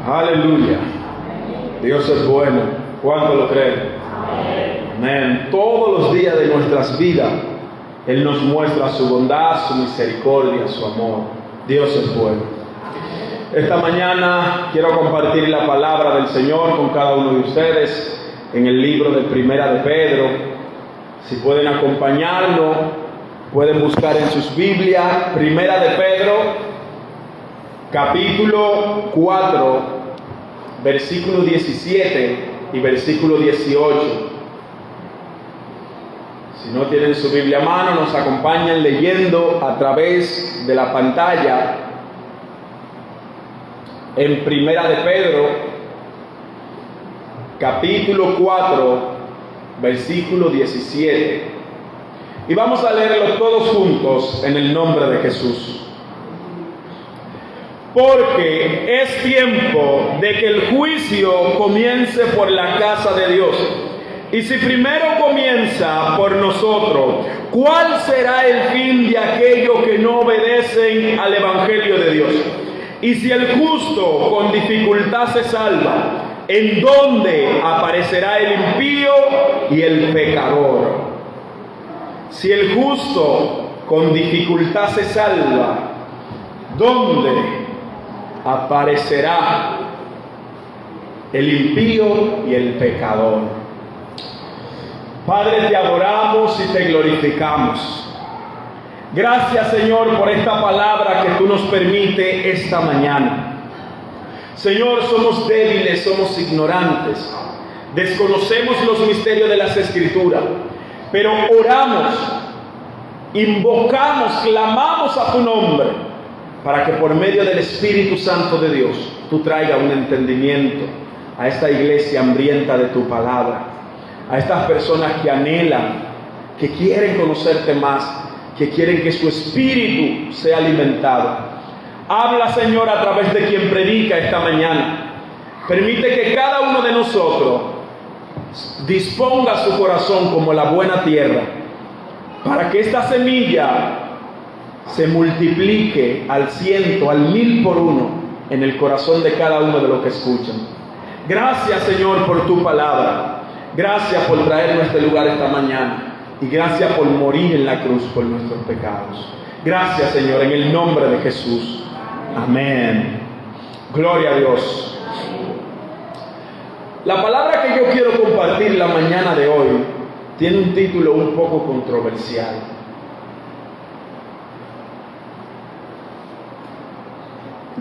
Aleluya. Dios es bueno. ¿Cuánto lo creen? Amén. Todos los días de nuestras vidas Él nos muestra su bondad, su misericordia, su amor. Dios es bueno. Esta mañana quiero compartir la palabra del Señor con cada uno de ustedes en el libro de Primera de Pedro. Si pueden acompañarlo, pueden buscar en sus Biblias Primera de Pedro, capítulo 4, versículo 17 y versículo 18. Si no tienen su Biblia a mano, nos acompañan leyendo a través de la pantalla en Primera de Pedro, capítulo 4, versículo 17. Y vamos a leerlo todos juntos en el nombre de Jesús. Porque es tiempo de que el juicio comience por la casa de Dios. Y si primero comienza por nosotros, ¿cuál será el fin de aquellos que no obedecen al Evangelio de Dios? Y si el justo con dificultad se salva, ¿en dónde aparecerá el impío y el pecador? Si el justo con dificultad se salva, ¿dónde aparecerá el impío y el pecador? Padre, te adoramos y te glorificamos. Gracias, Señor, por esta palabra que tú nos permites esta mañana. Señor, somos débiles, somos ignorantes, desconocemos los misterios de las Escrituras, pero oramos, invocamos, clamamos a tu nombre, para que por medio del Espíritu Santo de Dios, tú traigas un entendimiento a esta iglesia hambrienta de tu palabra, a estas personas que anhelan, que quieren conocerte más, que quieren que su espíritu sea alimentado. Habla, Señor, a través de quien predica esta mañana. Permite que cada uno de nosotros disponga su corazón como la buena tierra, para que esta semilla se multiplique al 100, al 1000 por uno en el corazón de cada uno de los que escuchan. Gracias, Señor, por tu palabra. Gracias por traernos a este lugar esta mañana. Y gracias por morir en la cruz por nuestros pecados. Gracias, Señor, en el nombre de Jesús. Amén. Gloria a Dios. La palabra que yo quiero compartir la mañana de hoy tiene un título un poco controversial.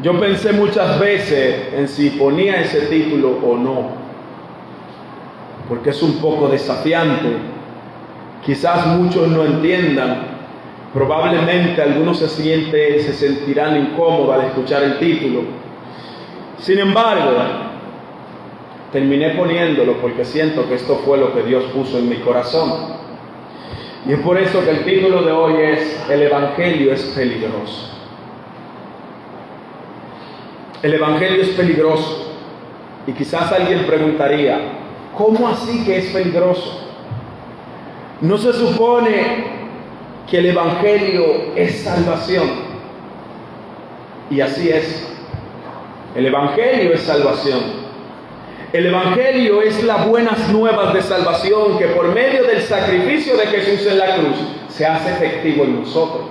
Yo pensé muchas veces en si ponía ese título o no, porque es un poco desafiante. Quizás muchos no entiendan, probablemente algunos se sentirán incómodos al escuchar el título. Sin embargo, terminé poniéndolo porque siento que esto fue lo que Dios puso en mi corazón. Y es por eso que el título de hoy es El Evangelio es peligroso. El Evangelio es peligroso. Y quizás alguien preguntaría, ¿cómo así que es peligroso? ¿No se supone que el Evangelio es salvación? Y así es. El Evangelio es salvación. El Evangelio es las buenas nuevas de salvación que por medio del sacrificio de Jesús en la cruz se hace efectivo en nosotros.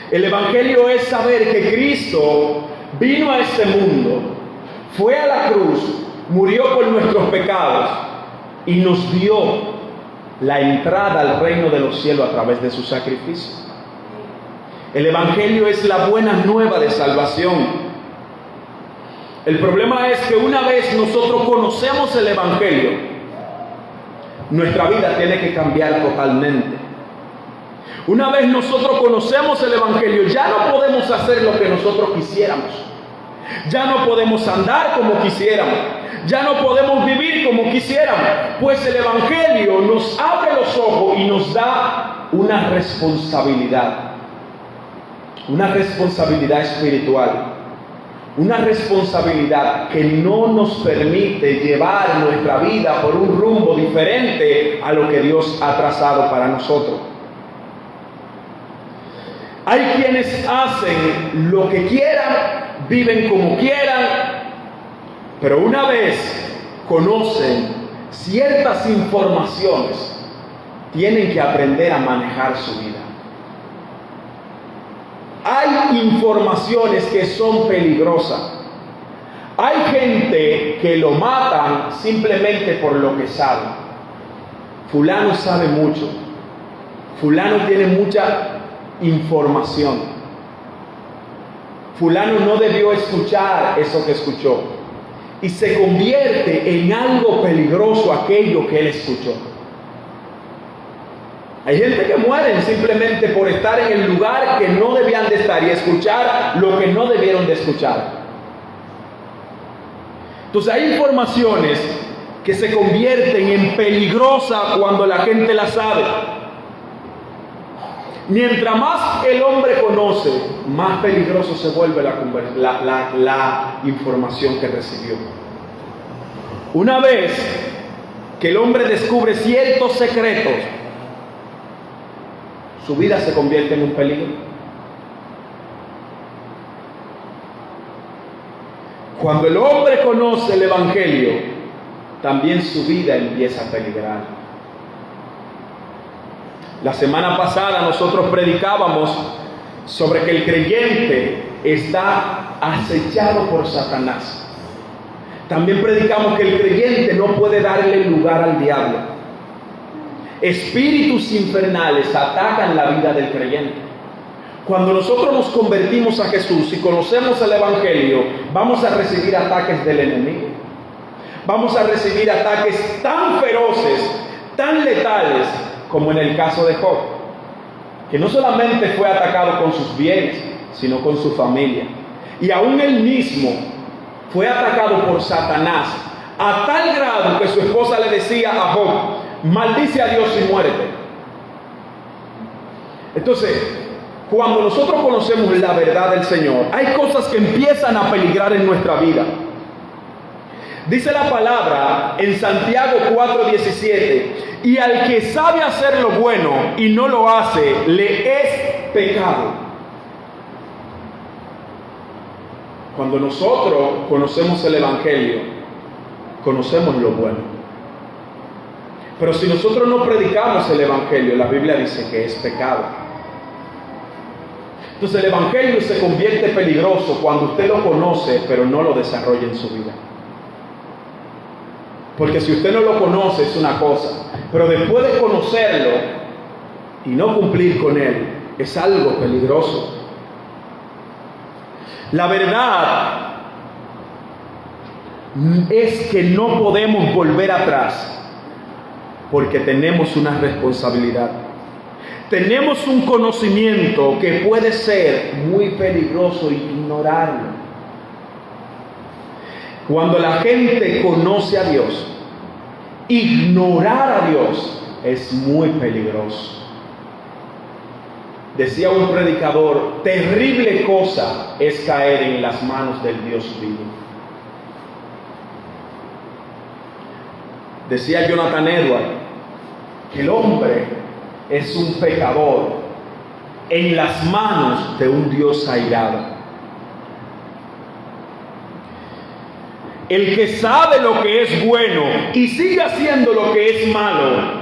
El Evangelio es saber que Cristo vino a este mundo, fue a la cruz, murió por nuestros pecados y nos dio la entrada al reino de los cielos a través de su sacrificio. El Evangelio es la buena nueva de salvación. El problema es que una vez nosotros conocemos el Evangelio, nuestra vida tiene que cambiar totalmente. Una vez nosotros conocemos el Evangelio, ya no podemos hacer lo que nosotros quisiéramos. Ya no podemos andar como quisiéramos. Ya no podemos vivir como quisiéramos, pues el Evangelio nos abre los ojos y nos da una responsabilidad espiritual, una responsabilidad que no nos permite llevar nuestra vida por un rumbo diferente a lo que Dios ha trazado para nosotros. Hay quienes hacen lo que quieran, viven como quieran, Pero una vez conocen ciertas informaciones, tienen que aprender a manejar su vida. Hay informaciones que son peligrosas. Hay gente que lo matan simplemente por lo que sabe. Fulano sabe mucho. Fulano tiene mucha información. Fulano no debió escuchar eso que escuchó. Y se convierte en algo peligroso aquello que él escuchó. Hay gente que muere simplemente por estar en el lugar que no debían de estar y escuchar lo que no debieron de escuchar. Entonces hay informaciones que se convierten en peligrosas cuando la gente las sabe. Mientras más el hombre conoce, más peligroso se vuelve la información que recibió. Una vez que el hombre descubre ciertos secretos, su vida se convierte en un peligro. Cuando el hombre conoce el Evangelio, también su vida empieza a peligrar. La semana pasada nosotros predicábamos sobre que el creyente está acechado por Satanás. También predicamos que el creyente no puede darle lugar al diablo. Espíritus infernales atacan la vida del creyente. Cuando nosotros nos convertimos a Jesús y conocemos el Evangelio, vamos a recibir ataques del enemigo. Vamos a recibir ataques tan feroces, tan letales, como en el caso de Job, que no solamente fue atacado con sus bienes, sino con su familia. Y aún él mismo fue atacado por Satanás, a tal grado que su esposa le decía a Job: maldice a Dios y muérete. Entonces, cuando nosotros conocemos la verdad del Señor, hay cosas que empiezan a peligrar en nuestra vida. Dice la palabra en Santiago 4:17: y al que sabe hacer lo bueno y no lo hace, le es pecado. Cuando nosotros conocemos el Evangelio, conocemos lo bueno. Pero si nosotros no predicamos el Evangelio, la Biblia dice que es pecado. Entonces el Evangelio se convierte peligroso cuando usted lo conoce, pero no lo desarrolla en su vida. Porque si usted no lo conoce es una cosa, pero después de conocerlo y no cumplir con él, es algo peligroso. La verdad es que no podemos volver atrás, porque tenemos una responsabilidad. Tenemos un conocimiento que puede ser muy peligroso ignorarlo. Cuando la gente conoce a Dios, ignorar a Dios es muy peligroso. Decía un predicador: terrible cosa es caer en las manos del Dios vivo. Decía Jonathan Edwards que el hombre es un pecador en las manos de un Dios airado. El que sabe lo que es bueno y sigue haciendo lo que es malo,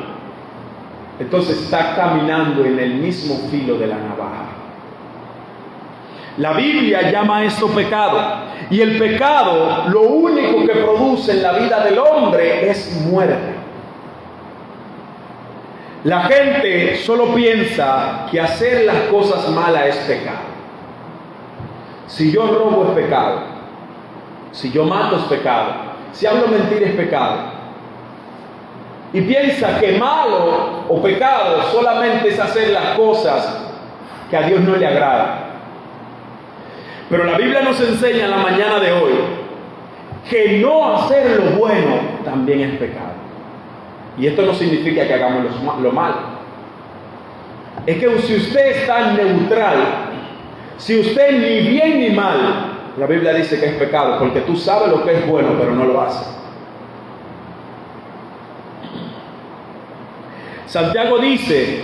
entonces está caminando en el mismo filo de la navaja. La Biblia llama esto pecado. Y el pecado lo único que produce en la vida del hombre es muerte. La gente solo piensa que hacer las cosas malas es pecado. Si yo robo es pecado. Si yo mato es pecado. Si hablo mentira es pecado. Y piensa que malo o pecado solamente es hacer las cosas que a Dios no le agrada. Pero la Biblia nos enseña en la mañana de hoy que no hacer lo bueno también es pecado. Y esto no significa que hagamos lo malo. Es que si usted está neutral, si usted ni bien ni mal, la Biblia dice que es pecado, porque tú sabes lo que es bueno, pero no lo haces. Santiago dice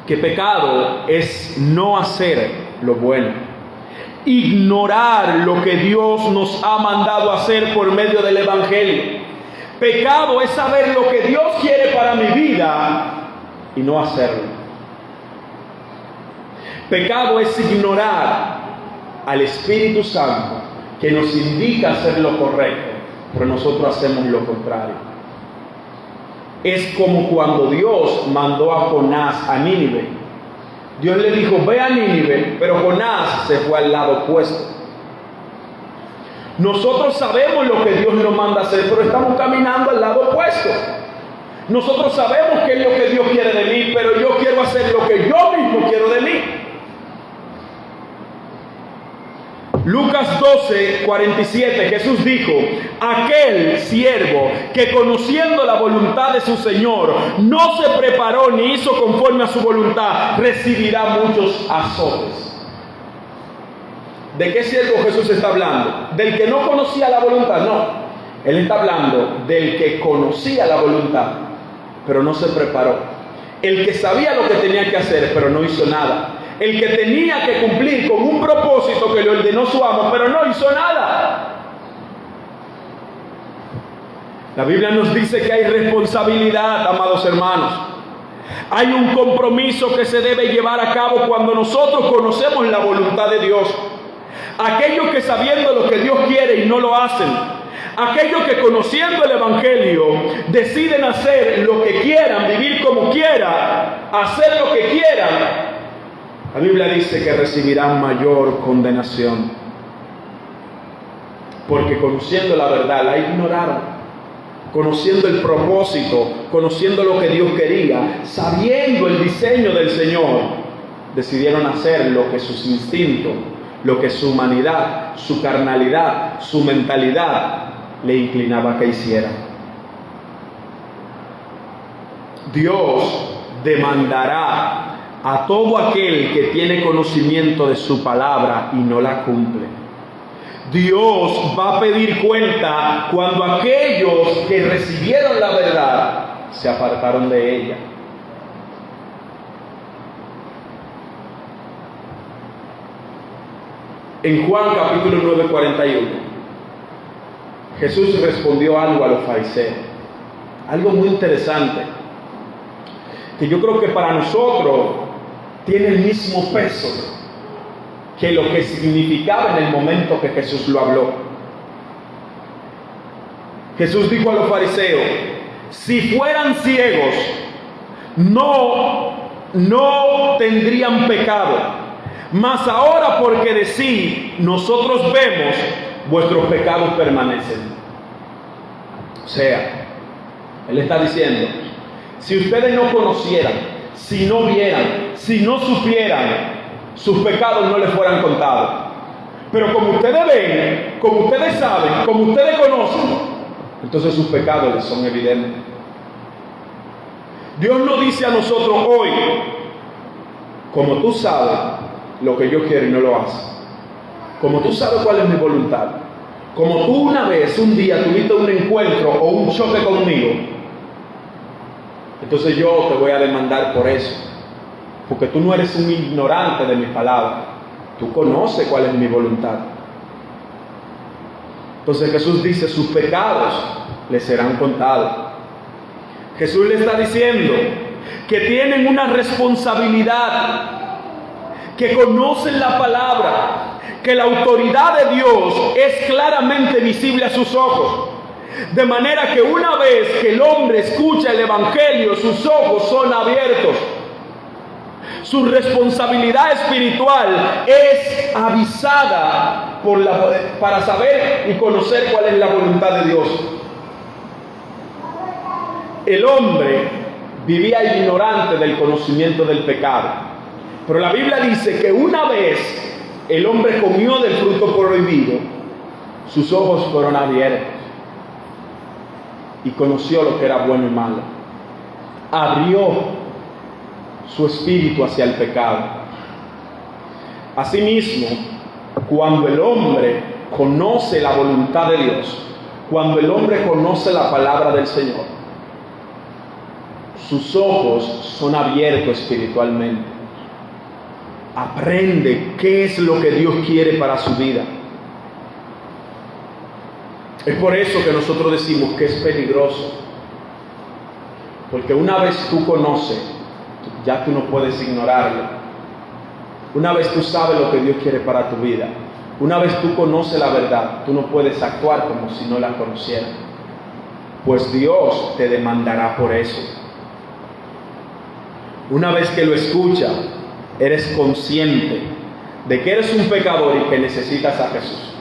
que pecado es no hacer lo bueno. ignorar lo que Dios nos ha mandado hacer por medio del Evangelio. Pecado es saber lo que Dios quiere para mi vida y no hacerlo. Pecado es ignorar al Espíritu Santo que nos indica hacer lo correcto, pero nosotros hacemos lo contrario. Es como cuando Dios mandó a Jonás a Nínive. Dios le dijo, ve a Nínive, pero Jonás se fue al lado opuesto. Nosotros sabemos lo que Dios nos manda hacer, pero estamos caminando al lado opuesto. Nosotros sabemos qué es lo que Dios quiere de mí, pero yo quiero hacer lo que yo mismo quiero de mí. Lucas 12:47, Jesús dijo, aquel siervo que conociendo la voluntad de su Señor no se preparó ni hizo conforme a su voluntad, recibirá muchos azotes. ¿De qué siervo Jesús está hablando? ¿Del que no conocía la voluntad? No. Él está hablando del que conocía la voluntad, pero no se preparó. El que sabía lo que tenía que hacer, pero no hizo nada. El que tenía que cumplir con un propósito que le ordenó su amo, pero no hizo nada. La Biblia nos dice que hay responsabilidad, amados hermanos. Hay un compromiso que se debe llevar a cabo cuando nosotros conocemos la voluntad de Dios. Aquellos que sabiendo lo que Dios quiere y no lo hacen. Aquellos que conociendo el Evangelio deciden hacer lo que quieran, vivir como quieran, hacer lo que quieran. La Biblia dice que recibirán mayor condenación. Porque conociendo la verdad, la ignoraron. Conociendo el propósito, conociendo lo que Dios quería, sabiendo el diseño del Señor, decidieron hacer lo que sus instintos, lo que su humanidad, su carnalidad, su mentalidad le inclinaba a que hiciera. Dios demandará a todo aquel que tiene conocimiento de su palabra y no la cumple. Dios va a pedir cuenta cuando aquellos que recibieron la verdad se apartaron de ella. En Juan capítulo 9:41, Jesús respondió algo a los fariseos, algo muy interesante, que yo creo que para nosotros tiene el mismo peso que lo que significaba en el momento que Jesús lo habló. Jesús dijo a los fariseos, si fueran ciegos, no tendrían pecado. Mas ahora porque decís, nosotros vemos, vuestros pecados permanecen. O sea, Él está diciendo, si ustedes no conocieran, si no vieran, si no supieran, sus pecados no les fueran contados. Pero como ustedes ven, como ustedes saben, como ustedes conocen, entonces sus pecados les son evidentes. Dios nos dice a nosotros hoy, como tú sabes lo que yo quiero y no lo haces, como tú sabes cuál es mi voluntad, como tú una vez, un día tuviste un encuentro o un choque conmigo, entonces yo te voy a demandar por eso, porque tú no eres un ignorante de mi palabra, tú conoces cuál es mi voluntad. Entonces Jesús dice, sus pecados les serán contados. Jesús le está diciendo que tienen una responsabilidad, que conocen la palabra, que la autoridad de Dios es claramente visible a sus ojos. De manera que una vez que el hombre escucha el Evangelio, sus ojos son abiertos. Su responsabilidad espiritual es avisada para saber y conocer cuál es la voluntad de Dios. El hombre vivía ignorante del conocimiento del pecado. Pero la Biblia dice que una vez el hombre comió del fruto prohibido, sus ojos fueron abiertos y conoció lo que era bueno y malo. Abrió su espíritu hacia el pecado. Asimismo, cuando el hombre conoce la voluntad de Dios, cuando el hombre conoce la palabra del Señor, sus ojos son abiertos espiritualmente. aprende qué es lo que Dios quiere para su vida. Es por eso que nosotros decimos que es peligroso. Porque una vez tú conoces, ya tú no puedes ignorarlo. Una vez tú sabes lo que Dios quiere para tu vida, una vez tú conoces la verdad, tú no puedes actuar como si no la conocieras. Pues Dios te demandará por eso. Una vez que lo escuchas, eres consciente de que eres un pecador y que necesitas a Jesús.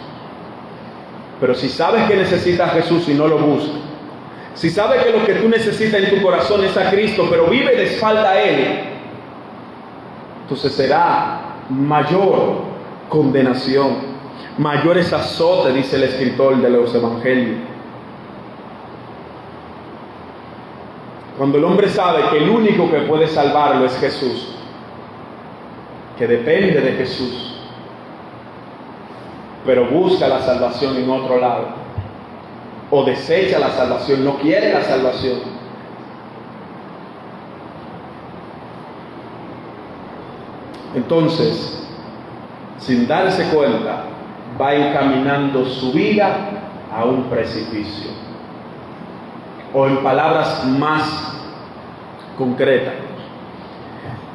Pero si sabes que necesitas a Jesús y no lo buscas, si sabes que lo que tú necesitas en tu corazón es a Cristo, pero vive de espalda a Él, entonces será mayor condenación, mayores azotes, dice el escritor de los evangelios. Cuando el hombre sabe que el único que puede salvarlo es Jesús, que depende de Jesús, pero busca la salvación en otro lado, o desecha la salvación, no quiere la salvación, entonces, sin darse cuenta, va encaminando su vida a un precipicio. O en palabras más concretas,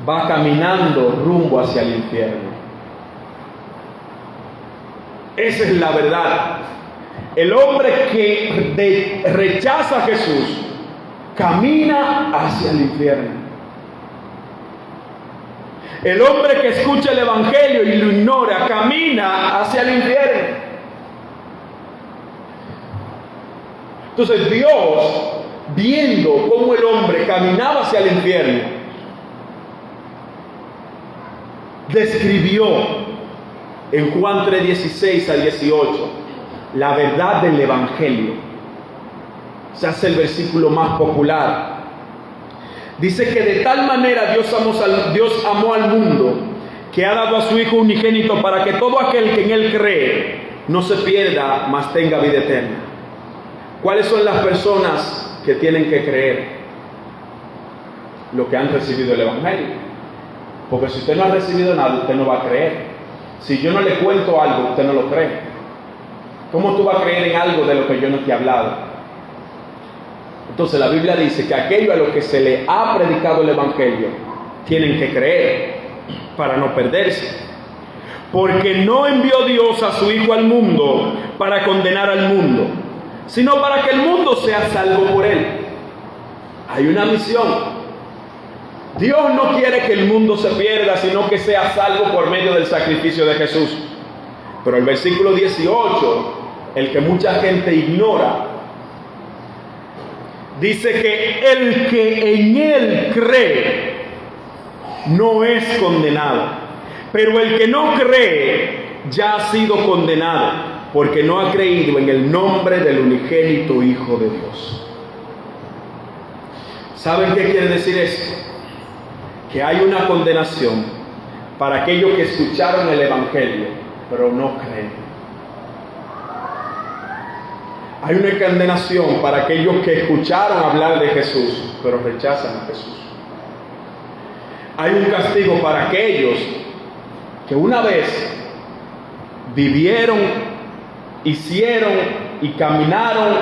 va caminando rumbo hacia el infierno. Esa es la verdad. El hombre que rechaza a Jesús camina hacia el infierno. El hombre que escucha el evangelio y lo ignora camina hacia el infierno. Entonces Dios, viendo cómo el hombre caminaba hacia el infierno, describió en Juan 3:16 a 18 la verdad del evangelio. Se hace el versículo más popular. Dice que de tal manera Dios amó al mundo, que ha dado a su Hijo unigénito, para que todo aquel que en Él cree no se pierda, mas tenga vida eterna. ¿Cuáles son las personas que tienen que creer? Los que han recibido el evangelio. Porque si usted no ha recibido nada, usted no va a creer. Si yo no le cuento algo, usted no lo cree. ¿Cómo tú vas a creer en algo de lo que yo no te he hablado? Entonces la Biblia dice que aquello a lo que se le ha predicado el evangelio tienen que creer para no perderse. Porque no envió Dios a su Hijo al mundo para condenar al mundo, sino para que el mundo sea salvo por él. Hay una misión. Dios no quiere que el mundo se pierda, sino que sea salvo por medio del sacrificio de Jesús. Pero el versículo 18, el que mucha gente ignora, dice que el que en Él cree no es condenado, pero el que no cree ya ha sido condenado, porque no ha creído en el nombre del unigénito Hijo de Dios. ¿Saben qué quiere decir esto? Que hay una condenación para aquellos que escucharon el evangelio, pero no creen. Hay una condenación para aquellos que escucharon hablar de Jesús, pero rechazan a Jesús. Hay un castigo para aquellos que una vez vivieron, hicieron y caminaron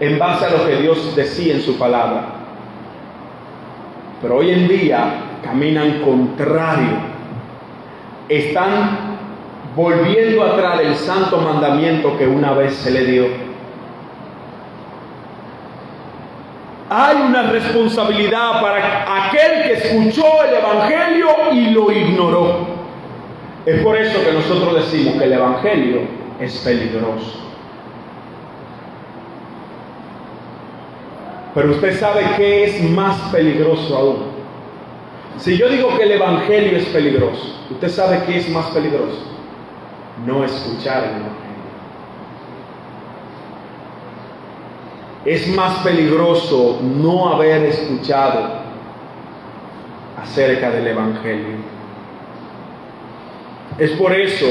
en base a lo que Dios decía en su palabra, pero hoy en día caminan contrario. Están volviendo atrás del santo mandamiento que una vez se le dio. Hay una responsabilidad para aquel que escuchó el evangelio y lo ignoró. Es por eso que nosotros decimos que el evangelio es peligroso. Pero usted sabe qué es más peligroso aún. Si yo digo que el evangelio es peligroso, ¿usted sabe qué es más peligroso? No escuchar el evangelio. Es más peligroso no haber escuchado acerca del evangelio. Es por eso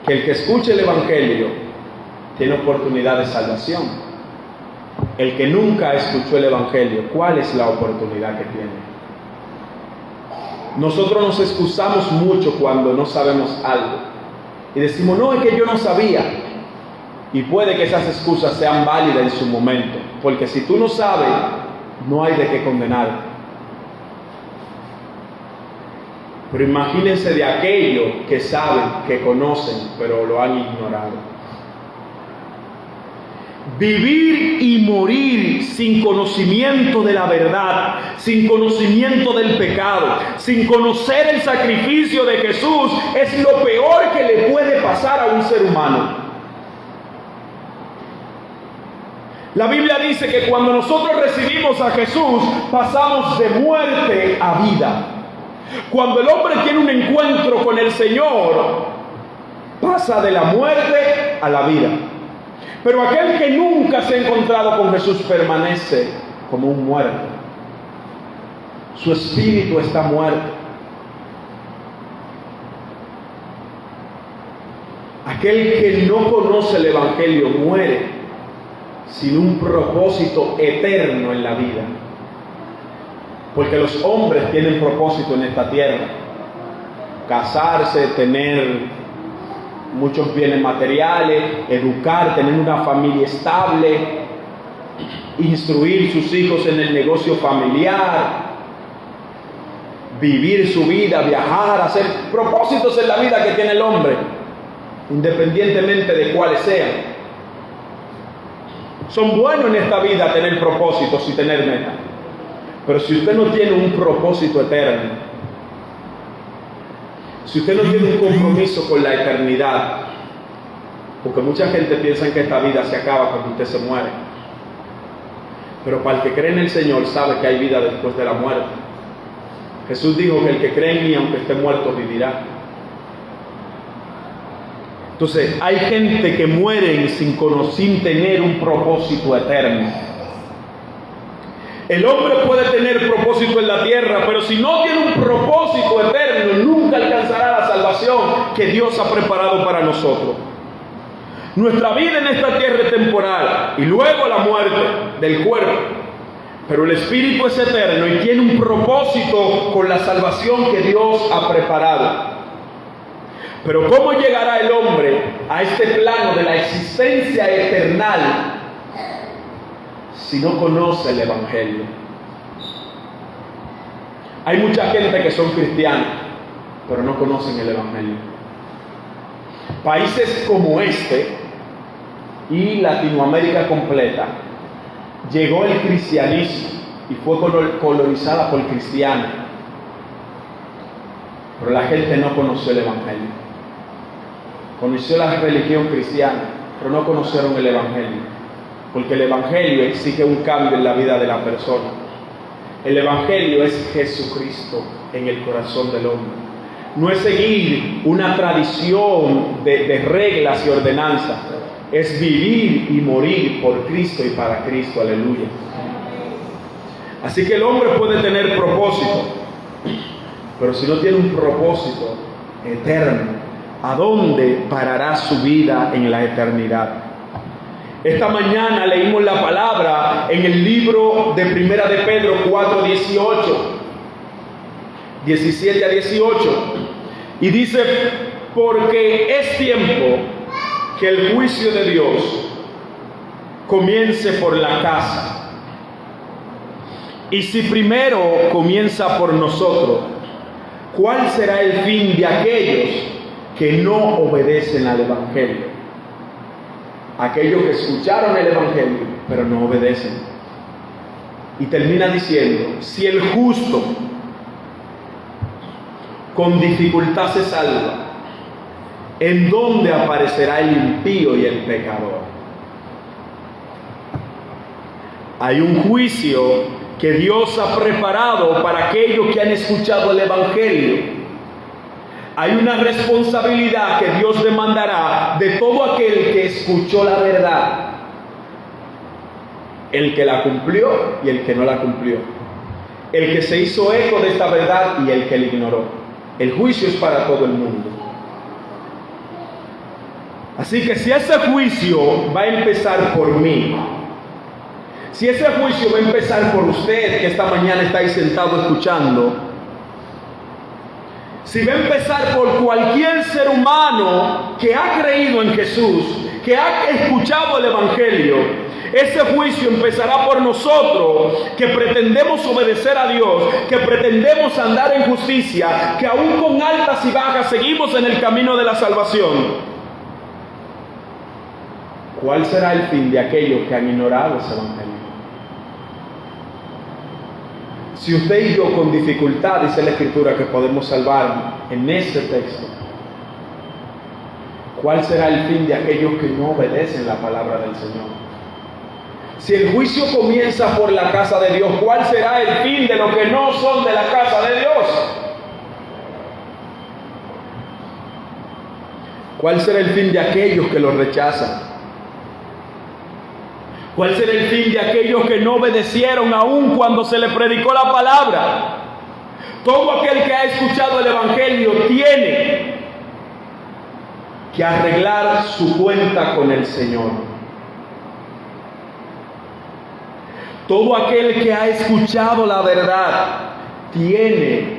que el que escuche el evangelio tiene oportunidad de salvación. El que nunca escuchó el evangelio, ¿cuál es la oportunidad que tiene? nosotros nos excusamos mucho cuando no sabemos algo. Y decimos, no, es que yo no sabía. Y puede que esas excusas sean válidas en su momento. Porque si tú no sabes, no hay de qué condenar. Pero imagínense de aquellos que saben, que conocen, pero lo han ignorado. Vivir y morir sin conocimiento de la verdad, sin conocimiento del pecado, sin conocer el sacrificio de Jesús, es lo peor que le puede pasar a un ser humano. La Biblia dice que cuando nosotros recibimos a Jesús, pasamos de muerte a vida. Cuando el hombre tiene un encuentro con el Señor, pasa de la muerte a la vida. Pero aquel que nunca se ha encontrado con Jesús permanece como un muerto. Su espíritu está muerto. Aquel que no conoce el Evangelio muere sin un propósito eterno en la vida. Porque los hombres tienen propósito en esta tierra. Casarse, tener muchos bienes materiales, educar, tener una familia estable, instruir sus hijos en el negocio familiar, vivir su vida, viajar, hacer propósitos en la vida que tiene el hombre, independientemente de cuáles sean. Son buenos en esta vida tener propósitos y tener metas, pero si usted no tiene un propósito eterno, si usted no tiene un compromiso con la eternidad, porque mucha gente piensa que esta vida se acaba cuando usted se muere, pero para el que cree en el Señor sabe que hay vida después de la muerte. Jesús dijo que el que cree en mí, aunque esté muerto, vivirá. Entonces, hay gente que muere sin tener un propósito eterno. El hombre puede tener propósito en la tierra, pero si no tiene un propósito eterno, nunca alcanzará la salvación que Dios ha preparado para nosotros. Nuestra vida en esta tierra es temporal y luego la muerte del cuerpo. Pero el espíritu es eterno y tiene un propósito con la salvación que Dios ha preparado. Pero ¿cómo llegará el hombre a este plano de la existencia eternal si no conoce el Evangelio? Hay mucha gente que son cristianos, pero no conocen el Evangelio. Países como este y Latinoamérica completa, llegó el cristianismo y fue colonizada por cristianos, pero la gente no conoció el Evangelio. Conoció la religión cristiana, pero no conocieron el Evangelio, porque el Evangelio exige un cambio en la vida de la persona. El Evangelio es Jesucristo en el corazón del hombre. No es seguir una tradición de reglas y ordenanzas, es vivir y morir por Cristo y para Cristo. Aleluya. Así que el hombre puede tener propósito, pero si no tiene un propósito eterno, ¿a dónde parará su vida en la eternidad? Esta mañana leímos la palabra en el libro de Primera de Pedro 4, 17 a 18. Y dice, porque es tiempo que el juicio de Dios comience por la casa. Y si primero comienza por nosotros, ¿cuál será el fin de aquellos que no obedecen al Evangelio? Aquellos que escucharon el Evangelio, pero no obedecen. Y termina diciendo, si el justo con dificultad se salva, ¿en dónde aparecerá el impío y el pecador? Hay un juicio que Dios ha preparado para aquellos que han escuchado el Evangelio. Hay una responsabilidad que Dios demandará de todo aquel que escuchó la verdad, el que la cumplió y el que no la cumplió, el que se hizo eco de esta verdad y el que la ignoró. El juicio es para todo el mundo. Así que si ese juicio va a empezar por mí, si ese juicio va a empezar por usted que esta mañana está ahí sentado escuchando, si va a empezar por cualquier ser humano que ha creído en Jesús, que ha escuchado el Evangelio, ese juicio empezará por nosotros, que pretendemos obedecer a Dios, que pretendemos andar en justicia, que aún con altas y bajas seguimos en el camino de la salvación. ¿Cuál será el fin de aquellos que han ignorado ese Evangelio? Si usted y yo con dificultad, dice la Escritura, que podemos salvarnos en este texto, ¿cuál será el fin de aquellos que no obedecen la palabra del Señor? Si el juicio comienza por la casa de Dios, ¿cuál será el fin de los que no son de la casa de Dios? ¿Cuál será el fin de aquellos que lo rechazan? ¿Cuál será el fin de aquellos que no obedecieron aún cuando se le predicó la palabra? Todo aquel que ha escuchado el Evangelio tiene que arreglar su cuenta con el Señor. Todo aquel que ha escuchado la verdad tiene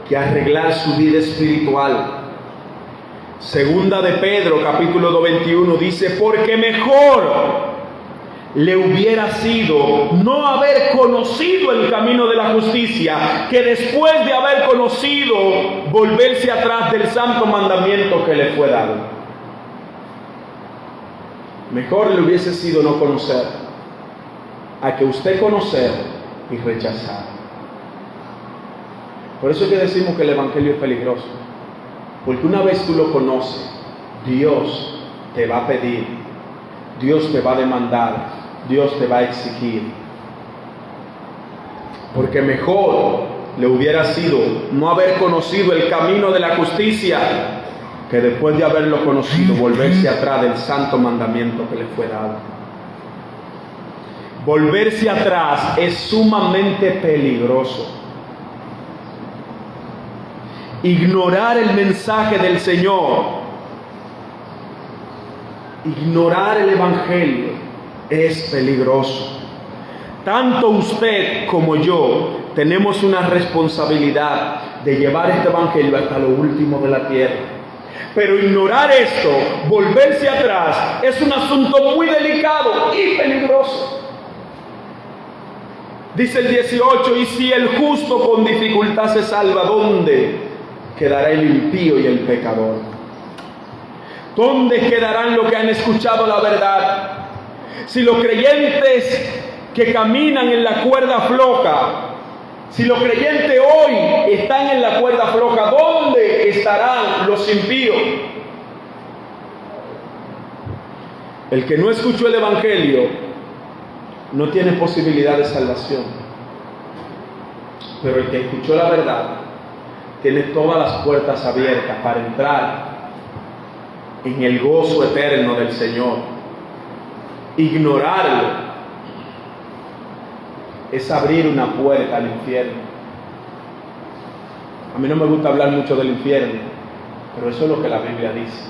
que arreglar su vida espiritual. Segunda de Pedro, capítulo 21, dice: porque mejor le hubiera sido no haber conocido el camino de la justicia, que después de haber conocido, volverse atrás del santo mandamiento que le fue dado. Mejor le hubiese sido no conocer, a que usted conocer y rechazar. Por eso es que decimos que el Evangelio es peligroso, porque una vez tú lo conoces, Dios te va a pedir, Dios te va a demandar, Dios te va a exigir. Porque mejor le hubiera sido no haber conocido el camino de la justicia, que después de haberlo conocido volverse atrás del santo mandamiento que le fue dado. Volverse atrás es sumamente peligroso. Ignorar el mensaje del Señor, ignorar el Evangelio, es peligroso. Tanto usted como yo tenemos una responsabilidad de llevar este Evangelio hasta lo último de la tierra. Pero ignorar esto, volverse atrás, es un asunto muy delicado y peligroso. Dice el 18: y si el justo con dificultad se salva, ¿dónde quedará el impío y el pecador? ¿Dónde quedarán los que han escuchado la verdad? Si los creyentes que caminan en la cuerda floja, si los creyentes hoy están en la cuerda floja, ¿dónde estarán los impíos? El que no escuchó el Evangelio no tiene posibilidad de salvación, pero el que escuchó la verdad tiene todas las puertas abiertas para entrar en el gozo eterno del Señor. Ignorarlo es abrir una puerta al infierno. A mí no me gusta hablar mucho del infierno, pero eso es lo que la Biblia dice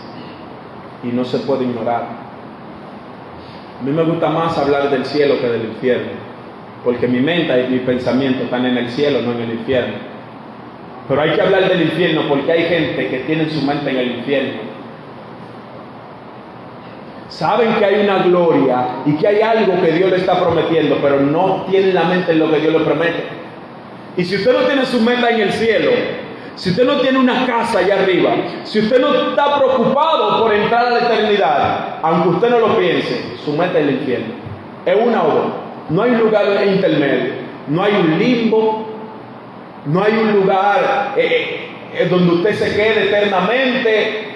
y no se puede ignorar. A mí me gusta más hablar del cielo que del infierno, porque mi mente y mi pensamiento están en el cielo, no en el infierno. Pero hay que hablar del infierno porque hay gente que tiene su mente en el infierno. Saben que hay una gloria y que hay algo que Dios le está prometiendo, pero no tienen la mente en lo que Dios le promete. Y si usted no tiene su mente en el cielo, si usted no tiene una casa allá arriba, si usted no está preocupado por entrar a la eternidad, aunque usted no lo piense, su mente es el infierno. Es una obra. No hay un lugar intermedio, no hay un limbo, no hay un lugar donde usted se quede eternamente.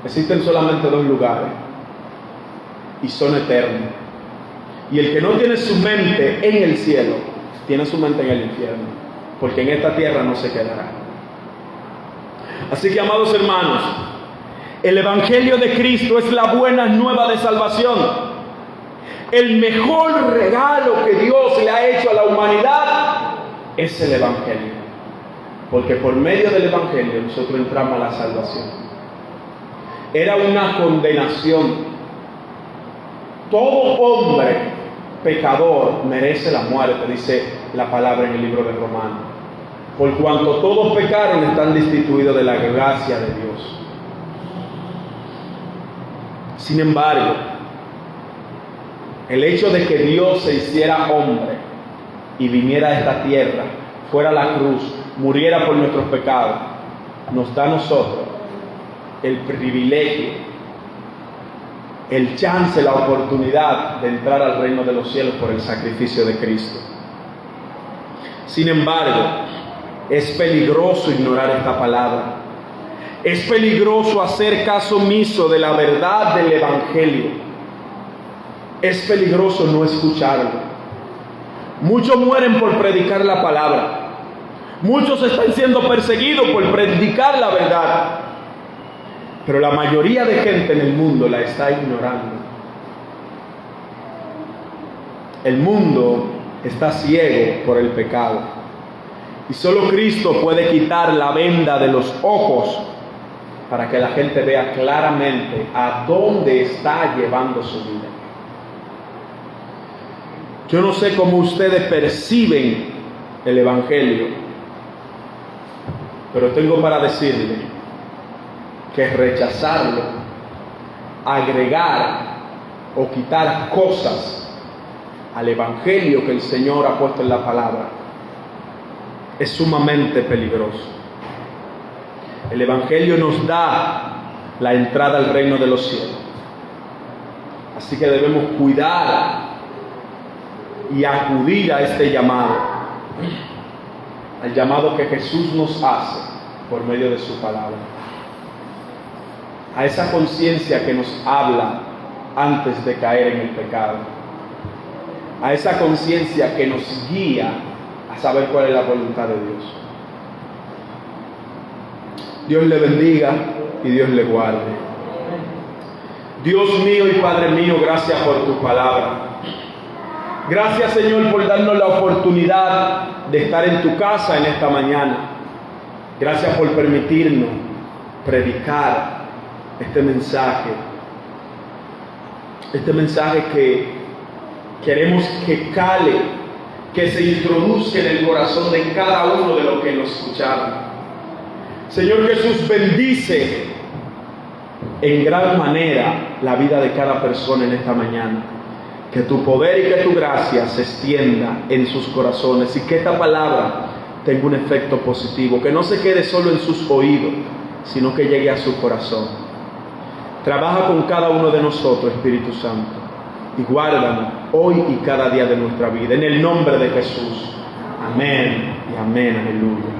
Existen solamente dos lugares y son eternos. Y el que no tiene su mente en el cielo, tiene su mente en el infierno, porque en esta tierra no se quedará. Así que, amados hermanos, el Evangelio de Cristo es la buena nueva de salvación. El mejor regalo que Dios le ha hecho a la humanidad es el Evangelio, porque por medio del Evangelio nosotros entramos a la salvación. Era una condenación. Todo hombre pecador merece la muerte, dice la palabra en el libro de Romanos. por cuanto todos pecaron, están destituidos de la gracia de Dios. Sin embargo, el hecho de que Dios se hiciera hombre y viniera a esta tierra, fuera a la cruz, muriera por nuestros pecados, nos da a nosotros el privilegio, el chance, la oportunidad de entrar al reino de los cielos por el sacrificio de Cristo. Sin embargo, es peligroso ignorar esta palabra. Es peligroso hacer caso omiso de la verdad del Evangelio. Es peligroso no escucharlo. Muchos mueren por predicar la palabra. Muchos están siendo perseguidos por predicar la verdad. Pero la mayoría de gente en el mundo la está ignorando. El mundo está ciego por el pecado. Y solo Cristo puede quitar la venda de los ojos para que la gente vea claramente a dónde está llevando su vida. Yo no sé cómo ustedes perciben el Evangelio, pero tengo para decirles que rechazarlo, agregar o quitar cosas al Evangelio que el Señor ha puesto en la palabra es sumamente peligroso. El Evangelio nos da la entrada al reino de los cielos. Así que debemos cuidar y acudir a este llamado, al llamado que Jesús nos hace por medio de su palabra, a esa conciencia que nos habla antes de caer en el pecado, a esa conciencia que nos guía a saber cuál es la voluntad de Dios. Dios le bendiga y Dios le guarde. Dios mío y Padre mío, gracias por tu palabra. Gracias, Señor, por darnos la oportunidad de estar en tu casa en esta mañana. Gracias por permitirnos predicar este mensaje que queremos que cale, que se introduzca en el corazón de cada uno de los que lo escucharon. Señor Jesús, bendice en gran manera la vida de cada persona en esta mañana. Que tu poder y que tu gracia se extienda en sus corazones y que esta palabra tenga un efecto positivo, que no se quede solo en sus oídos, sino que llegue a su corazón. Trabaja con cada uno de nosotros, Espíritu Santo, y guárdanos hoy y cada día de nuestra vida. En el nombre de Jesús. Amén y amén. Aleluya.